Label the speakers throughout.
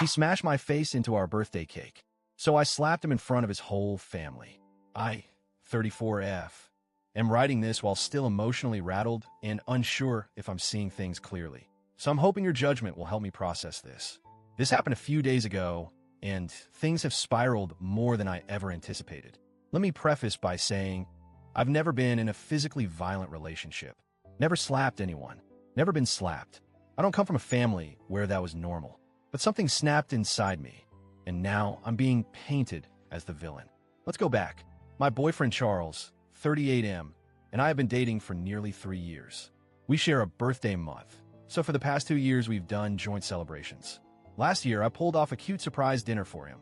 Speaker 1: He smashed my face into our birthday cake, so I slapped him in front of his whole family. I, 34F, am writing this while still emotionally rattled and unsure if I'm seeing things clearly. So I'm hoping your judgment will help me process this. This happened a few days ago, and things have spiraled more than I ever anticipated. Let me preface by saying, I've never been in a physically violent relationship. Never slapped anyone. Never been slapped. I don't come from a family where that was normal. But something snapped inside me, and now I'm being painted as the villain. Let's go back. My boyfriend Charles, 38M, and I have been dating for nearly 3 years. We share a birthday month, so for the past 2 years we've done joint celebrations. Last year I pulled off a cute surprise dinner for him.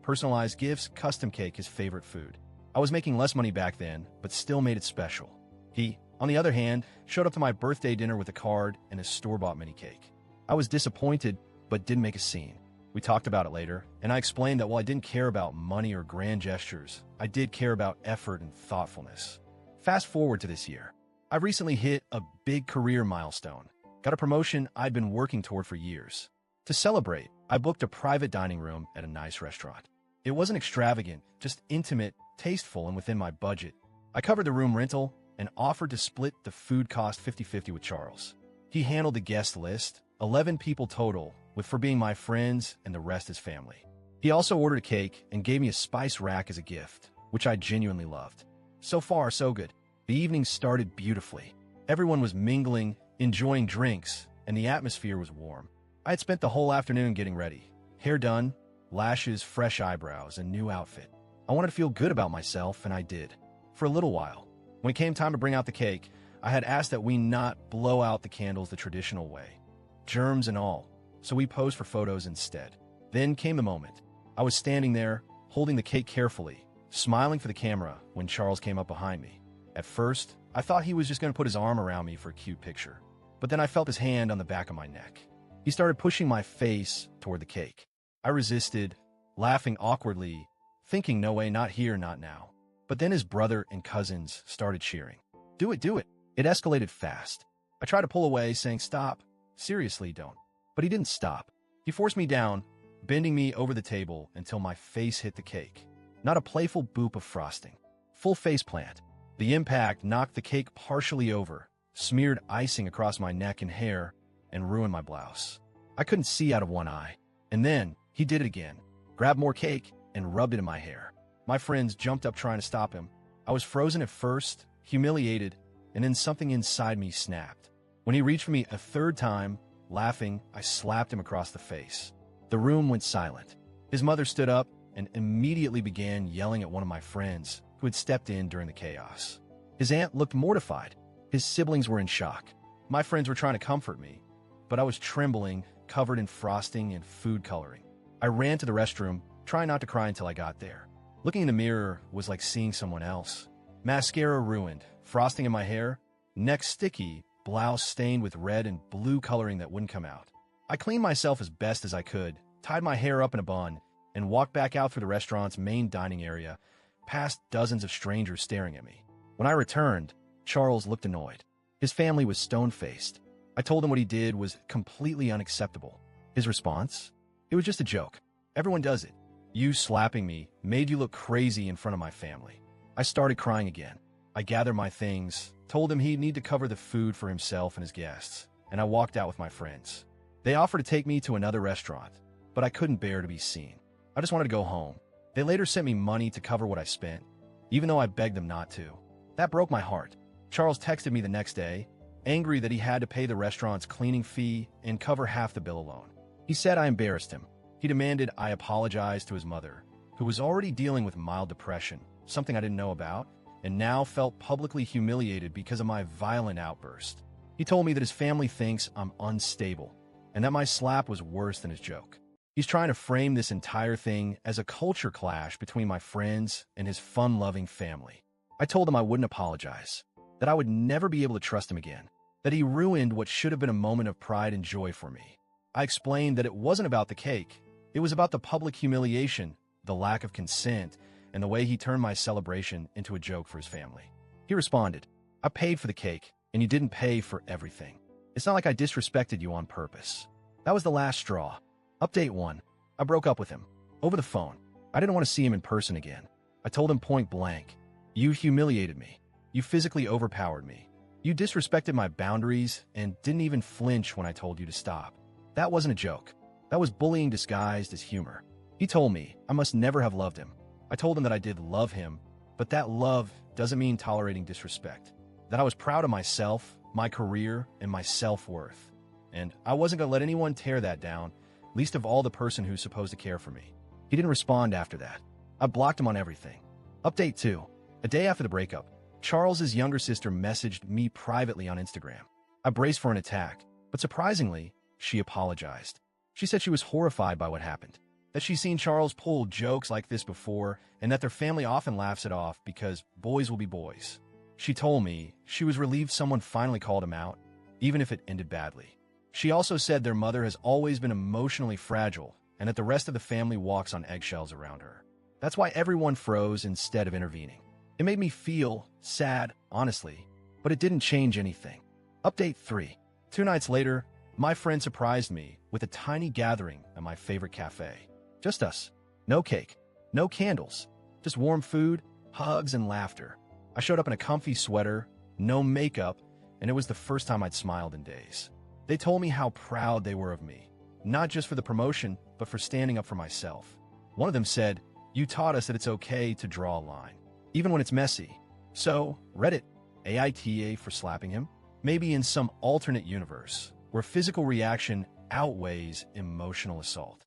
Speaker 1: Personalized gifts, custom cake, his favorite food. I was making less money back then, but still made it special. He, on the other hand, showed up to my birthday dinner with a card and a store-bought mini cake. I was disappointed, but didn't make a scene. We talked about it later, and I explained that while I didn't care about money or grand gestures, I did care about effort and thoughtfulness. Fast forward to this year. I've recently hit a big career milestone. Got a promotion I'd been working toward for years. To celebrate, I booked a private dining room at a nice restaurant. It wasn't extravagant, just intimate, tasteful, and within my budget. I covered the room rental and offered to split the food cost 50-50 with Charles. He handled the guest list, 11 people total, with for being my friends and the rest his family. He also ordered a cake and gave me a spice rack as a gift, which I genuinely loved. So far, so good. The evening started beautifully. Everyone was mingling, enjoying drinks, and the atmosphere was warm. I had spent the whole afternoon getting ready. Hair done, lashes, fresh eyebrows, and new outfit. I wanted to feel good about myself, and I did. For a little while. When it came time to bring out the cake, I had asked that we not blow out the candles the traditional way. Germs and all. So we posed for photos instead. Then came the moment. I was standing there, holding the cake carefully, smiling for the camera when Charles came up behind me. At first, I thought he was just going to put his arm around me for a cute picture. But then I felt his hand on the back of my neck. He started pushing my face toward the cake. I resisted, laughing awkwardly, thinking no way, not here, not now. But then his brother and cousins started cheering. Do it, do it. It escalated fast. I tried to pull away, saying, stop. Seriously, don't. But he didn't stop. He forced me down, bending me over the table until my face hit the cake. Not a playful boop of frosting. Full face plant. The impact knocked the cake partially over, smeared icing across my neck and hair, and ruined my blouse. I couldn't see out of one eye. And then he did it again. Grabbed more cake and rubbed it in my hair. My friends jumped up trying to stop him. I was frozen at first, humiliated, and then something inside me snapped. When he reached for me a third time, laughing, I slapped him across the face. The room went silent. His mother stood up and immediately began yelling at one of my friends who had stepped in during the chaos. His aunt looked mortified. His siblings were in shock. My friends were trying to comfort me, but I was trembling, covered in frosting and food coloring. I ran to the restroom, trying not to cry until I got there. Looking in the mirror was like seeing someone else. Mascara ruined, frosting in my hair, neck sticky, blouse stained with red and blue coloring that wouldn't come out. I cleaned myself as best as I could, tied my hair up in a bun, and walked back out through the restaurant's main dining area, past dozens of strangers staring at me. When I returned, Charles looked annoyed. His family was stone-faced. I told him what he did was completely unacceptable. His response? It was just a joke. Everyone does it. You slapping me made you look crazy in front of my family. I started crying again. I gathered my things, told him he'd need to cover the food for himself and his guests, and I walked out with my friends. They offered to take me to another restaurant, but I couldn't bear to be seen. I just wanted to go home. They later sent me money to cover what I spent, even though I begged them not to. That broke my heart. Charles texted me the next day, angry that he had to pay the restaurant's cleaning fee and cover half the bill alone. He said I embarrassed him. He demanded I apologize to his mother, who was already dealing with mild depression, something I didn't know about, and now felt publicly humiliated because of my violent outburst. He told me that his family thinks I'm unstable, and that my slap was worse than his joke. He's trying to frame this entire thing as a culture clash between my friends and his fun-loving family. I told him I wouldn't apologize, that I would never be able to trust him again, that he ruined what should have been a moment of pride and joy for me. I explained that it wasn't about the cake. It was about the public humiliation, the lack of consent, and the way he turned my celebration into a joke for his family. He responded, I paid for the cake, and you didn't pay for everything. It's not like I disrespected you on purpose. That was the last straw. Update 1. I broke up with him. Over the phone. I didn't want to see him in person again. I told him point blank, "You humiliated me. You physically overpowered me. You disrespected my boundaries and didn't even flinch when I told you to stop." That wasn't a joke. That was bullying disguised as humor. He told me I must never have loved him. I told him that I did love him, but that love doesn't mean tolerating disrespect. That I was proud of myself, my career, and my self-worth. And I wasn't going to let anyone tear that down, least of all the person who's supposed to care for me. He didn't respond after that. I blocked him on everything. Update 2. A day after the breakup, Charles's younger sister messaged me privately on Instagram. I braced for an attack, but surprisingly, she apologized. She said she was horrified by what happened, that she's seen Charles pull jokes like this before, and that their family often laughs it off because boys will be boys. She told me she was relieved someone finally called him out, even if it ended badly. She also said their mother has always been emotionally fragile and that the rest of the family walks on eggshells around her. That's why everyone froze instead of intervening. It made me feel sad, honestly, but it didn't change anything. Update 3. 2 nights later, my friend surprised me with a tiny gathering at my favorite cafe. Just us. No cake, no candles, just warm food, hugs, and laughter. I showed up in a comfy sweater, no makeup, and it was the first time I'd smiled in days. They told me how proud they were of me, not just for the promotion, but for standing up for myself. One of them said, "You taught us that it's okay to draw a line, even when it's messy." So, Reddit, AITA for slapping him? Maybe in some alternate universe, where physical reaction outweighs emotional assault.